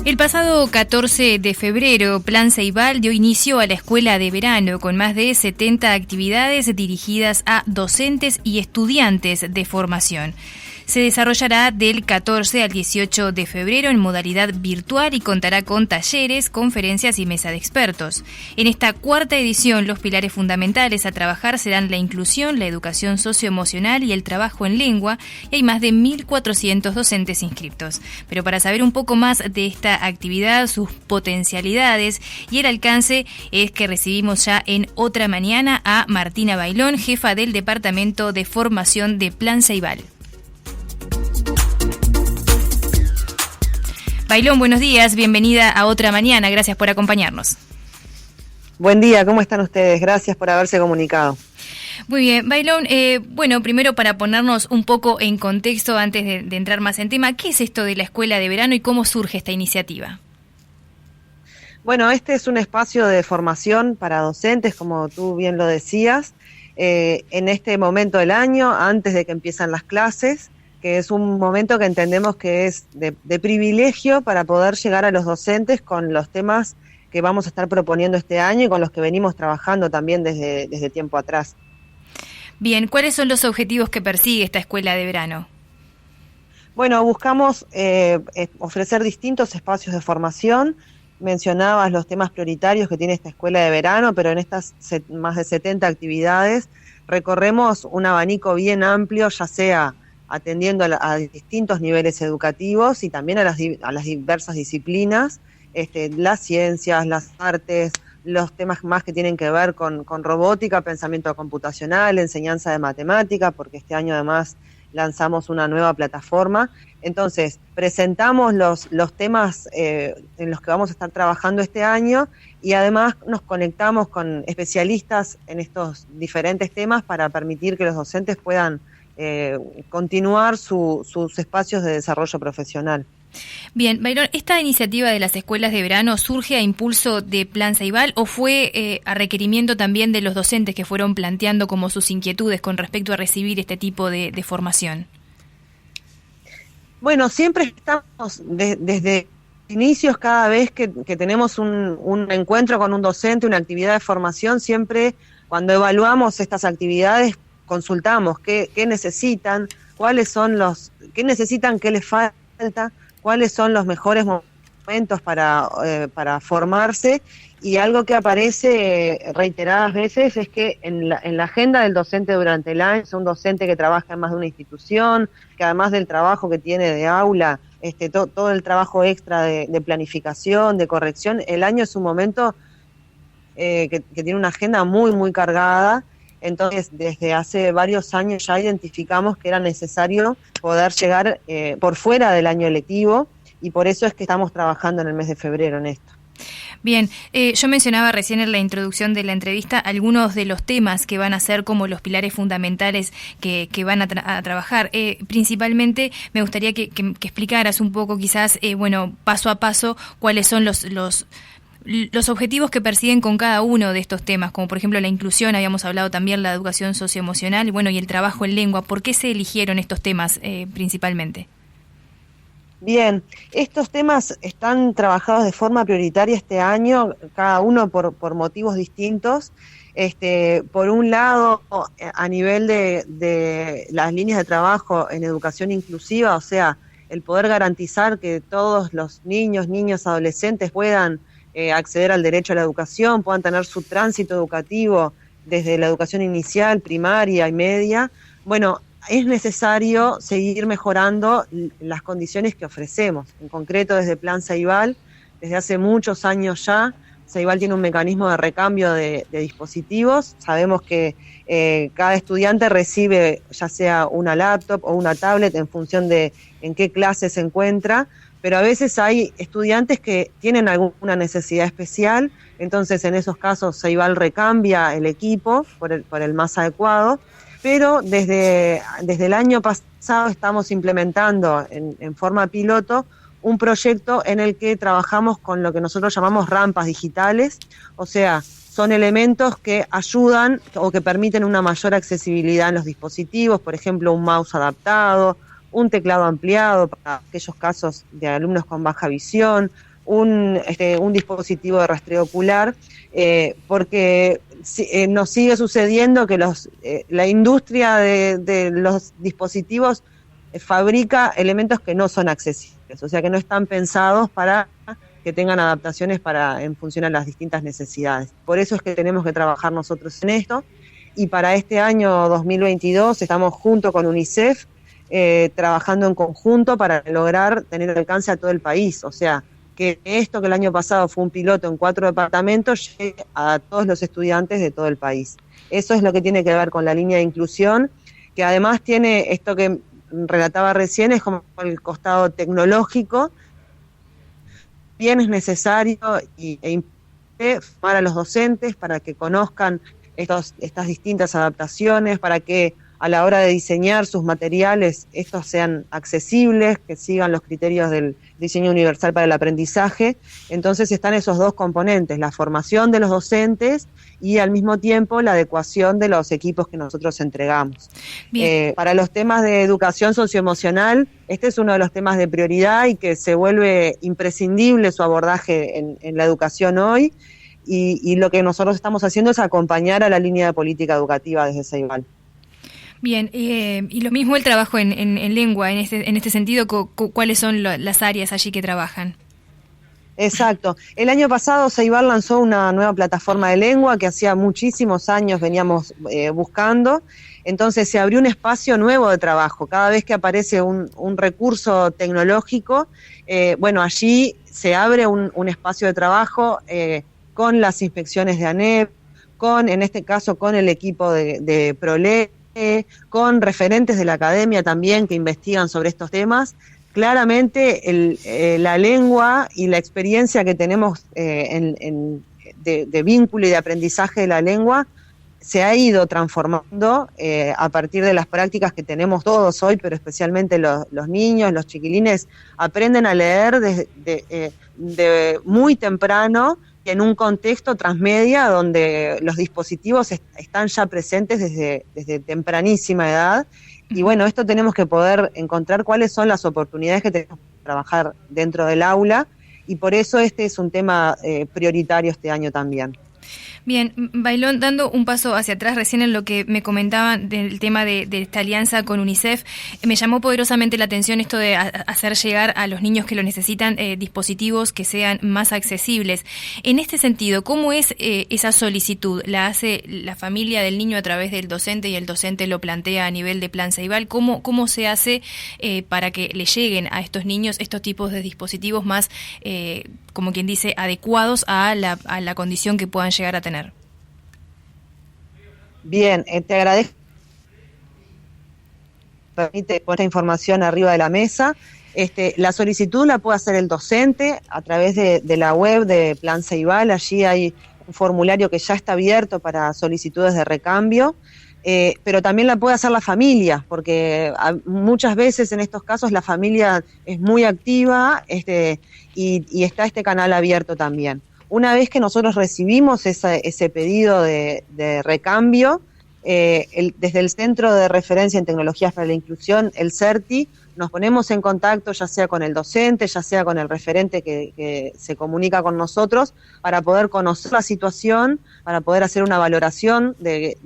El pasado 14 de febrero, Plan Ceibal dio inicio a la escuela de verano con más de 70 actividades dirigidas a docentes y estudiantes de formación. Se desarrollará del 14 al 18 de febrero en modalidad virtual y contará con talleres, conferencias y mesa de expertos. En esta cuarta edición, los pilares fundamentales a trabajar serán la inclusión, la educación socioemocional y el trabajo en lengua, y hay más de 1.400 docentes inscriptos. Pero para saber un poco más de esta actividad, sus potencialidades y el alcance, es que recibimos ya en Otra Mañana a Martina Bailón, jefa del Departamento de Formación de Plan Ceibal. Bailón, buenos días, bienvenida a Otra Mañana, gracias por acompañarnos. Buen día, ¿cómo están ustedes? Gracias por haberse comunicado. Muy bien, Bailón, bueno, primero para ponernos un poco en contexto antes de entrar más en tema, ¿qué es esto de la escuela de verano y cómo surge esta iniciativa? Bueno, este es un espacio de formación para docentes, como tú bien lo decías, en este momento del año, antes de que empiezan las clases, que es un momento que entendemos que es de privilegio para poder llegar a los docentes con los temas que vamos a estar proponiendo este año y con los que venimos trabajando también desde tiempo atrás. Bien, ¿cuáles son los objetivos que persigue esta escuela de verano? Bueno, buscamos ofrecer distintos espacios de formación. Mencionabas los temas prioritarios que tiene esta escuela de verano, pero en estas más de 70 actividades recorremos un abanico bien amplio, ya sea atendiendo a distintos niveles educativos y también a las diversas disciplinas, las ciencias, las artes, los temas más que tienen que ver con robótica, pensamiento computacional, enseñanza de matemática, porque este año además lanzamos una nueva plataforma. Entonces, presentamos los temas en los que vamos a estar trabajando este año y además nos conectamos con especialistas en estos diferentes temas para permitir que los docentes puedan continuar sus espacios de desarrollo profesional. Bien, Bailón, ¿esta iniciativa de las escuelas de verano surge a impulso de Plan Ceibal o fue a requerimiento también de los docentes que fueron planteando como sus inquietudes con respecto a recibir este tipo de formación? Bueno, siempre estamos desde inicios, cada vez que tenemos un encuentro con un docente, una actividad de formación, siempre cuando evaluamos estas actividades consultamos qué necesitan, qué necesitan, qué les falta, cuáles son los mejores momentos para formarse, y algo que aparece reiteradas veces es que en la agenda del docente durante el año, es un docente que trabaja en más de una institución, que además del trabajo que tiene de aula, todo el trabajo extra de planificación, de corrección, el año es un momento que tiene una agenda muy, muy cargada. Entonces, desde hace varios años ya identificamos que era necesario poder llegar por fuera del año lectivo, y por eso es que estamos trabajando en el mes de febrero en esto. Bien, yo mencionaba recién en la introducción de la entrevista algunos de los temas que van a ser como los pilares fundamentales que van a trabajar. Principalmente me gustaría que explicaras un poco quizás, paso a paso, cuáles son los objetivos que persiguen con cada uno de estos temas, como por ejemplo la inclusión, habíamos hablado también la educación socioemocional, y el trabajo en lengua. ¿Por qué se eligieron estos temas principalmente? Bien, estos temas están trabajados de forma prioritaria este año, cada uno por motivos distintos. Por un lado, a nivel de las líneas de trabajo en educación inclusiva, o sea, el poder garantizar que todos los niños, adolescentes puedan acceder al derecho a la educación, puedan tener su tránsito educativo desde la educación inicial, primaria y media. Bueno, es necesario seguir mejorando las condiciones que ofrecemos. En concreto, desde Plan Ceibal, desde hace muchos años ya, Ceibal tiene un mecanismo de recambio de dispositivos. Sabemos que cada estudiante recibe ya sea una laptop o una tablet en función de en qué clase se encuentra, pero a veces hay estudiantes que tienen alguna necesidad especial, entonces en esos casos Ceibal recambia el equipo por el más adecuado, pero desde el año pasado estamos implementando en forma piloto un proyecto en el que trabajamos con lo que nosotros llamamos rampas digitales, o sea, son elementos que ayudan o que permiten una mayor accesibilidad en los dispositivos, por ejemplo, un mouse adaptado, un teclado ampliado para aquellos casos de alumnos con baja visión, un dispositivo de rastreo ocular, porque nos sigue sucediendo que la industria de los dispositivos fabrica elementos que no son accesibles, o sea que no están pensados para que tengan adaptaciones en función a las distintas necesidades. Por eso es que tenemos que trabajar nosotros en esto, y para este año 2022 estamos junto con UNICEF trabajando en conjunto para lograr tener alcance a todo el país, o sea, que esto que el año pasado fue un piloto en 4 departamentos llegue a todos los estudiantes de todo el país. Eso es lo que tiene que ver con la línea de inclusión, que además tiene esto que relataba recién, es como el costado tecnológico. Bien es necesario e importante formar a los docentes para que conozcan estas distintas adaptaciones, para que a la hora de diseñar sus materiales estos sean accesibles, que sigan los criterios del diseño universal para el aprendizaje. Entonces están esos dos componentes, la formación de los docentes y al mismo tiempo la adecuación de los equipos que nosotros entregamos. Para los temas de educación socioemocional, este es uno de los temas de prioridad y que se vuelve imprescindible su abordaje en la educación hoy, y lo que nosotros estamos haciendo es acompañar a la línea de política educativa desde Ceibal. Bien, y lo mismo el trabajo en lengua, en este sentido, ¿cuáles son las áreas allí que trabajan? Exacto. El año pasado Ceibal lanzó una nueva plataforma de lengua que hacía muchísimos años veníamos buscando. Entonces se abrió un espacio nuevo de trabajo. Cada vez que aparece un recurso tecnológico, allí se abre un espacio de trabajo con las inspecciones de ANEP, en este caso con el equipo de PROLE, con referentes de la academia también que investigan sobre estos temas. Claramente la lengua y la experiencia que tenemos de vínculo y de aprendizaje de la lengua se ha ido transformando a partir de las prácticas que tenemos todos hoy, pero especialmente los niños, los chiquilines, aprenden a leer de muy temprano, y en un contexto transmedia donde los dispositivos están ya presentes desde tempranísima edad. Y bueno, esto tenemos que poder encontrar cuáles son las oportunidades que tenemos para trabajar dentro del aula, y por eso este es un tema prioritario este año también. Bien, Bailón, dando un paso hacia atrás, recién en lo que me comentaban del tema de esta alianza con UNICEF, me llamó poderosamente la atención esto de hacer llegar a los niños que lo necesitan dispositivos que sean más accesibles. En este sentido, ¿cómo es esa solicitud? ¿La hace la familia del niño a través del docente y el docente lo plantea a nivel de Plan Ceibal? ¿Cómo se hace para que le lleguen a estos niños estos tipos de dispositivos más, como quien dice, adecuados a la condición que puedan llegar a tener? Bien, te agradezco. Permite poner esta información arriba de la mesa. La solicitud la puede hacer el docente a través de la web de Plan Ceibal. Allí hay un formulario que ya está abierto para solicitudes de recambio, pero también la puede hacer la familia, porque muchas veces en estos casos la familia es muy activa y está este canal abierto también. Una vez que nosotros recibimos ese pedido de recambio, desde el Centro de Referencia en Tecnologías para la Inclusión, el CERTI, nos ponemos en contacto ya sea con el docente, ya sea con el referente que se comunica con nosotros, para poder conocer la situación, para poder hacer una valoración de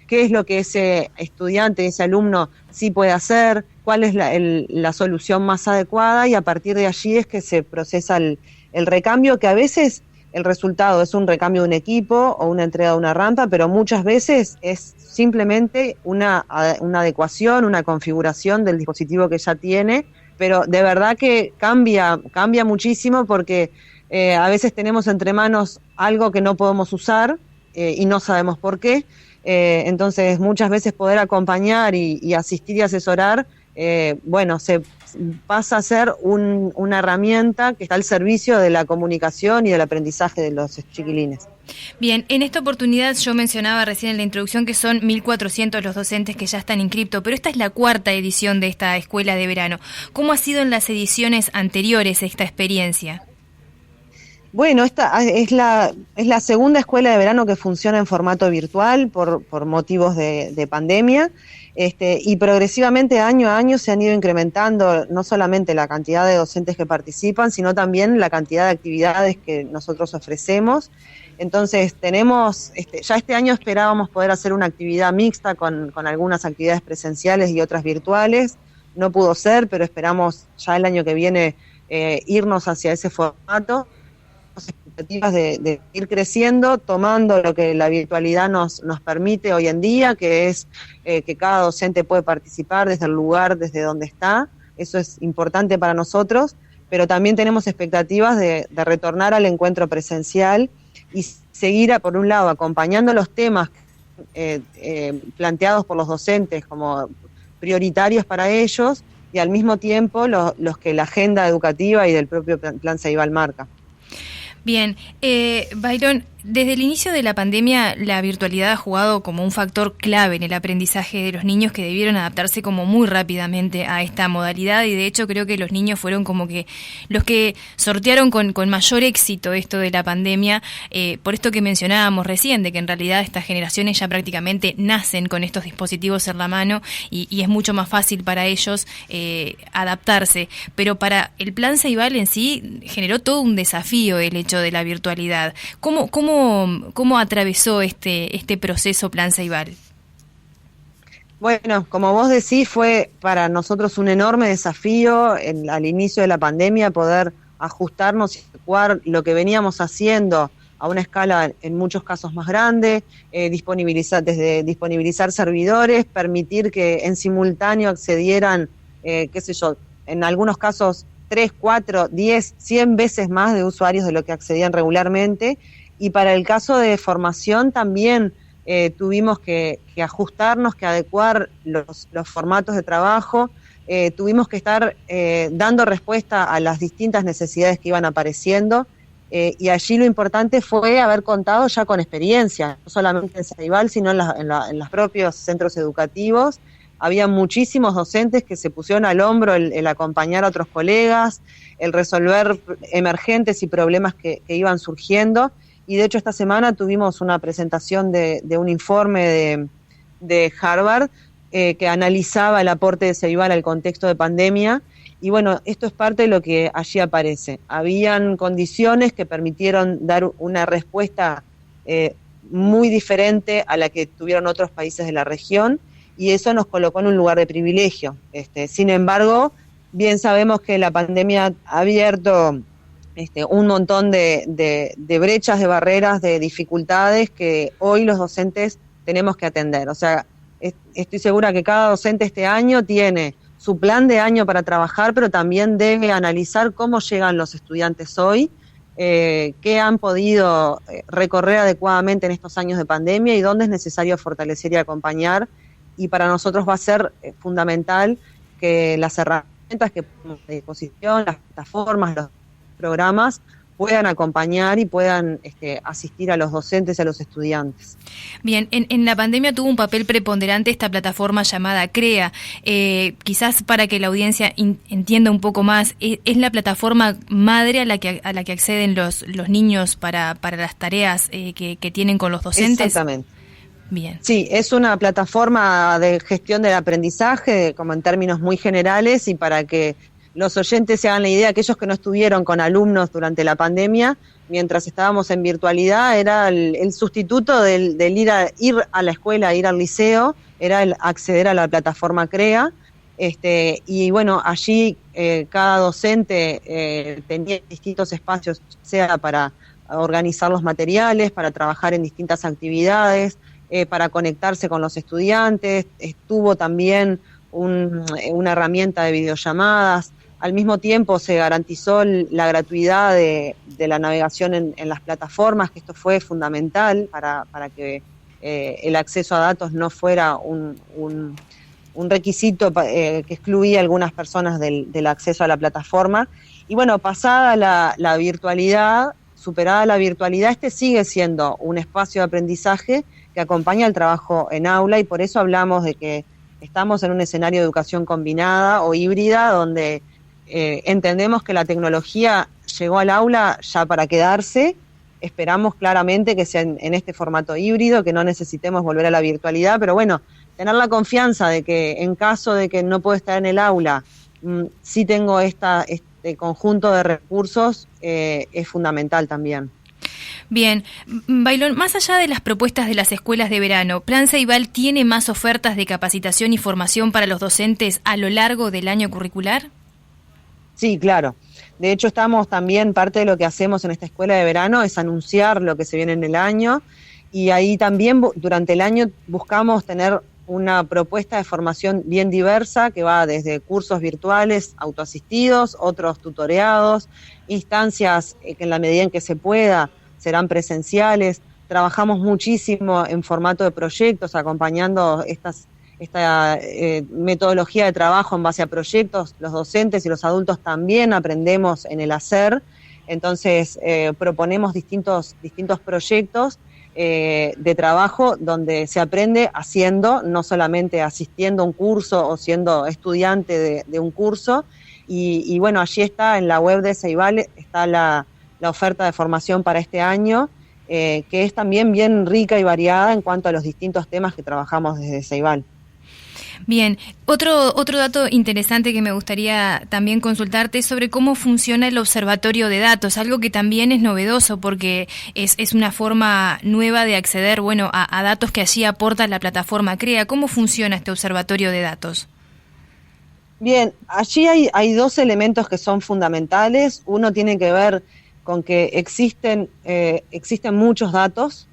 qué es lo que ese estudiante, ese alumno sí puede hacer, cuál es la solución más adecuada, y a partir de allí es que se procesa el recambio, que a veces el resultado es un recambio de un equipo o una entrega de una rampa, pero muchas veces es simplemente una adecuación, una configuración del dispositivo que ya tiene, pero de verdad que cambia muchísimo, porque a veces tenemos entre manos algo que no podemos usar y no sabemos por qué. Entonces muchas veces poder acompañar y asistir y asesorar, se pasa a ser una herramienta que está al servicio de la comunicación y del aprendizaje de los chiquilines. Bien, en esta oportunidad yo mencionaba recién en la introducción que son 1.400 los docentes que ya están inscriptos, pero esta es la 4ª edición de esta escuela de verano. ¿Cómo ha sido en las ediciones anteriores esta experiencia? Bueno, esta es la 2ª escuela de verano que funciona en formato virtual por motivos de pandemia. Y progresivamente año a año se han ido incrementando no solamente la cantidad de docentes que participan, sino también la cantidad de actividades que nosotros ofrecemos. Entonces tenemos, ya este año esperábamos poder hacer una actividad mixta con algunas actividades presenciales y otras virtuales. No pudo ser, pero esperamos ya el año que viene irnos hacia ese formato. Expectativas de ir creciendo, tomando lo que la virtualidad nos permite hoy en día, que es que cada docente puede participar desde el lugar, desde donde está. Eso es importante para nosotros, pero también tenemos expectativas de retornar al encuentro presencial y seguir, por un lado, acompañando los temas planteados por los docentes como prioritarios para ellos, y al mismo tiempo los que la agenda educativa y del propio Plan Ceibal marca. Bien, Byron, desde el inicio de la pandemia la virtualidad ha jugado como un factor clave en el aprendizaje de los niños, que debieron adaptarse como muy rápidamente a esta modalidad, y de hecho creo que los niños fueron como que los que sortearon con mayor éxito esto de la pandemia, por esto que mencionábamos recién, de que en realidad estas generaciones ya prácticamente nacen con estos dispositivos en la mano y es mucho más fácil para ellos adaptarse. Pero para el Plan Ceibal en sí generó todo un desafío el hecho de la virtualidad. ¿Cómo atravesó este proceso Plan Ceibal? Bueno, como vos decís, fue para nosotros un enorme desafío al inicio de la pandemia poder ajustarnos y adecuar lo que veníamos haciendo a una escala en muchos casos más grande, desde disponibilizar servidores, permitir que en simultáneo accedieran, en algunos casos 3, 4, 10, 100 veces más de usuarios de lo que accedían regularmente. Y para el caso de formación también tuvimos que ajustarnos, que adecuar los formatos de trabajo, tuvimos que estar dando respuesta a las distintas necesidades que iban apareciendo, y allí lo importante fue haber contado ya con experiencia, no solamente en Ceibal, sino en los propios centros educativos. Había muchísimos docentes que se pusieron al hombro el acompañar a otros colegas, el resolver emergentes y problemas que iban surgiendo. Y de hecho esta semana tuvimos una presentación de un informe de Harvard que analizaba el aporte de Ceibal al contexto de pandemia. Y bueno, esto es parte de lo que allí aparece. Habían condiciones que permitieron dar una respuesta muy diferente a la que tuvieron otros países de la región, y eso nos colocó en un lugar de privilegio. Sin embargo, bien sabemos que la pandemia ha abierto un montón de brechas, de barreras, de dificultades que hoy los docentes tenemos que atender. O sea, estoy segura que cada docente este año tiene su plan de año para trabajar, pero también debe analizar cómo llegan los estudiantes hoy, qué han podido recorrer adecuadamente en estos años de pandemia y dónde es necesario fortalecer y acompañar. Y para nosotros va a ser fundamental que las herramientas que ponemos a disposición, las plataformas, los programas, puedan acompañar y puedan asistir a los docentes y a los estudiantes. Bien, en la pandemia tuvo un papel preponderante esta plataforma llamada CREA. Quizás para que la audiencia entienda un poco más, ¿es la plataforma madre a la que acceden los niños para las tareas que tienen con los docentes? Exactamente. Bien. Sí, es una plataforma de gestión del aprendizaje, como en términos muy generales, y para que los oyentes se hagan la idea, aquellos que no estuvieron con alumnos durante la pandemia, mientras estábamos en virtualidad, era el sustituto del ir a la escuela, ir al liceo, era el acceder a la plataforma CREA. Y bueno, allí cada docente tenía distintos espacios, sea para organizar los materiales, para trabajar en distintas actividades, para conectarse con los estudiantes. Estuvo también una herramienta de videollamadas. Al mismo tiempo se garantizó la gratuidad de la navegación en las plataformas, que esto fue fundamental para que el acceso a datos no fuera un requisito que excluía a algunas personas del acceso a la plataforma. Y bueno, pasada la virtualidad, superada la virtualidad, sigue siendo un espacio de aprendizaje que acompaña el trabajo en aula, y por eso hablamos de que estamos en un escenario de educación combinada o híbrida, donde entendemos que la tecnología llegó al aula ya para quedarse. Esperamos claramente que sea en este formato híbrido, que no necesitemos volver a la virtualidad, pero bueno, tener la confianza de que en caso de que no pueda estar en el aula, sí tengo este conjunto de recursos, es fundamental también. Bien, Bailón, más allá de las propuestas de las escuelas de verano, ¿Plan Ceibal tiene más ofertas de capacitación y formación para los docentes a lo largo del año curricular? Sí, claro. De hecho, estamos también, parte de lo que hacemos en esta escuela de verano es anunciar lo que se viene en el año, y ahí también durante el año buscamos tener una propuesta de formación bien diversa que va desde cursos virtuales, autoasistidos, otros tutoreados, instancias que en la medida en que se pueda serán presenciales. Trabajamos muchísimo en formato de proyectos, acompañando esta metodología de trabajo en base a proyectos. Los docentes y los adultos también aprendemos en el hacer, entonces proponemos distintos proyectos de trabajo donde se aprende haciendo, no solamente asistiendo a un curso o siendo estudiante de un curso. Y bueno, allí está, en la web de Ceibal, está la oferta de formación para este año, que es también bien rica y variada en cuanto a los distintos temas que trabajamos desde Ceibal. Bien, otro dato interesante que me gustaría también consultarte es sobre cómo funciona el observatorio de datos, algo que también es novedoso porque es una forma nueva de acceder, bueno, a datos que allí aporta la plataforma CREA. ¿Cómo funciona este observatorio de datos? Bien, allí hay dos elementos que son fundamentales. Uno tiene que ver con que existen muchos datos.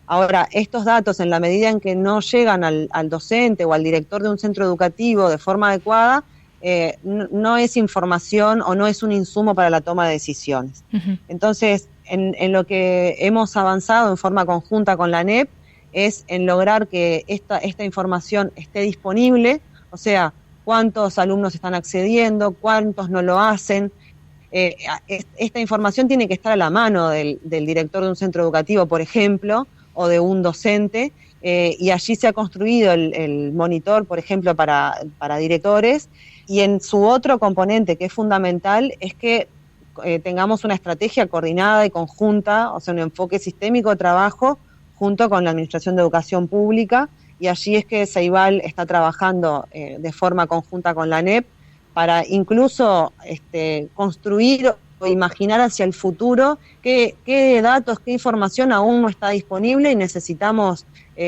Ahora, estos datos, en la medida en que no llegan al docente o al director de un centro educativo de forma adecuada, no es información o no es un insumo para la toma de decisiones. Uh-huh. Entonces, en lo que hemos avanzado en forma conjunta con la ANEP es en lograr que esta información esté disponible, o sea, cuántos alumnos están accediendo, cuántos no lo hacen. Esta información tiene que estar a la mano del director de un centro educativo, por ejemplo, o de un docente, y allí se ha construido el monitor, por ejemplo, para directores, y en su otro componente que es fundamental es que tengamos una estrategia coordinada y conjunta, o sea, un enfoque sistémico de trabajo junto con la Administración de Educación Pública, y allí es que Ceibal está trabajando de forma conjunta con la ANEP para incluso construir o imaginar hacia el futuro qué datos, qué información aún no está disponible y necesitamos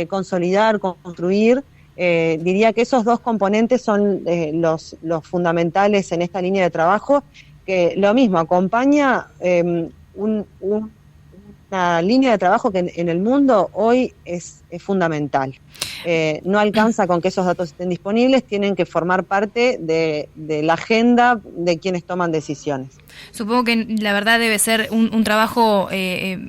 consolidar, construir. Diría que esos dos componentes son los fundamentales en esta línea de trabajo, que lo mismo acompaña una línea de trabajo que en el mundo hoy es fundamental. No alcanza con que esos datos estén disponibles, tienen que formar parte de la agenda de quienes toman decisiones. Supongo que la verdad debe ser un trabajo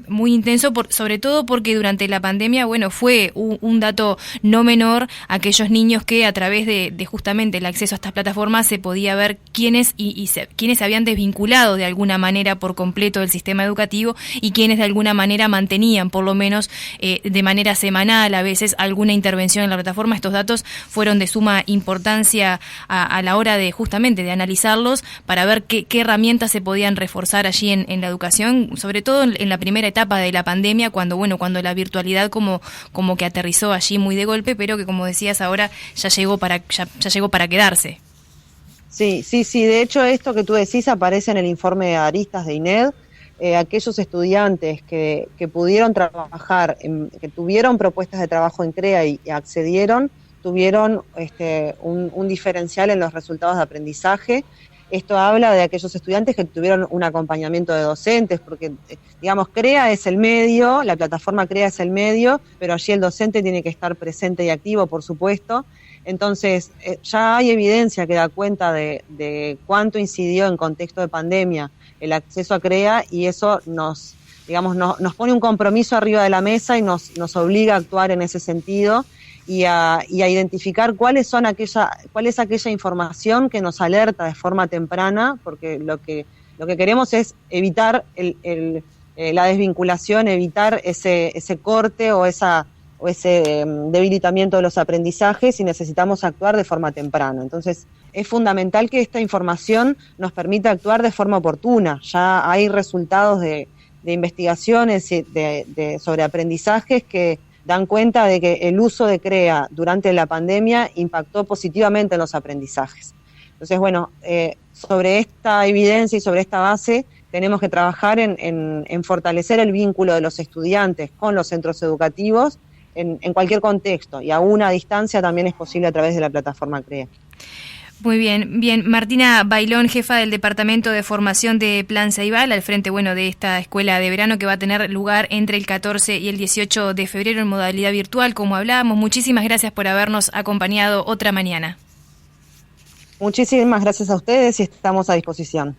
muy intenso, sobre todo porque durante la pandemia, bueno, fue un dato no menor aquellos niños que a través de justamente el acceso a estas plataformas se podía ver quiénes se habían desvinculado de alguna manera por completo del sistema educativo y quiénes de alguna manera mantenían, por lo menos de manera semanal, a veces alguna intervención en la plataforma. Estos datos fueron de suma importancia a la hora de justamente de analizarlos para ver qué herramientas se podían reforzar allí en la educación, sobre todo en la primera etapa de la pandemia, cuando la virtualidad como que aterrizó allí muy de golpe, pero que, como decías, ahora ya llegó para quedarse. Sí, de hecho esto que tú decís aparece en el informe de Aristas de INED. Aquellos estudiantes que pudieron trabajar, que tuvieron propuestas de trabajo en CREA y accedieron, tuvieron un diferencial en los resultados de aprendizaje. Esto habla de aquellos estudiantes que tuvieron un acompañamiento de docentes, porque, digamos, CREA es el medio, la plataforma CREA es el medio, pero allí el docente tiene que estar presente y activo, por supuesto. Entonces, ya hay evidencia que da cuenta de cuánto incidió en contexto de pandemia el acceso a CREA, y eso nos pone un compromiso arriba de la mesa y nos obliga a actuar en ese sentido y a identificar cuál es aquella información que nos alerta de forma temprana, porque lo que queremos es evitar la desvinculación, evitar ese corte o ese debilitamiento de los aprendizajes, y necesitamos actuar de forma temprana. Entonces, es fundamental que esta información nos permita actuar de forma oportuna. Ya hay resultados de investigaciones sobre aprendizajes que dan cuenta de que el uso de CREA durante la pandemia impactó positivamente en los aprendizajes. Entonces, bueno, sobre esta evidencia y sobre esta base tenemos que trabajar en fortalecer el vínculo de los estudiantes con los centros educativos en cualquier contexto, y aún a distancia también es posible a través de la plataforma CREA. Muy bien, bien. Martina Bailón, jefa del Departamento de Formación de Plan Ceibal, al frente, de esta escuela de verano que va a tener lugar entre el 14 y el 18 de febrero en modalidad virtual, como hablábamos. Muchísimas gracias por habernos acompañado otra mañana. Muchísimas gracias a ustedes y estamos a disposición.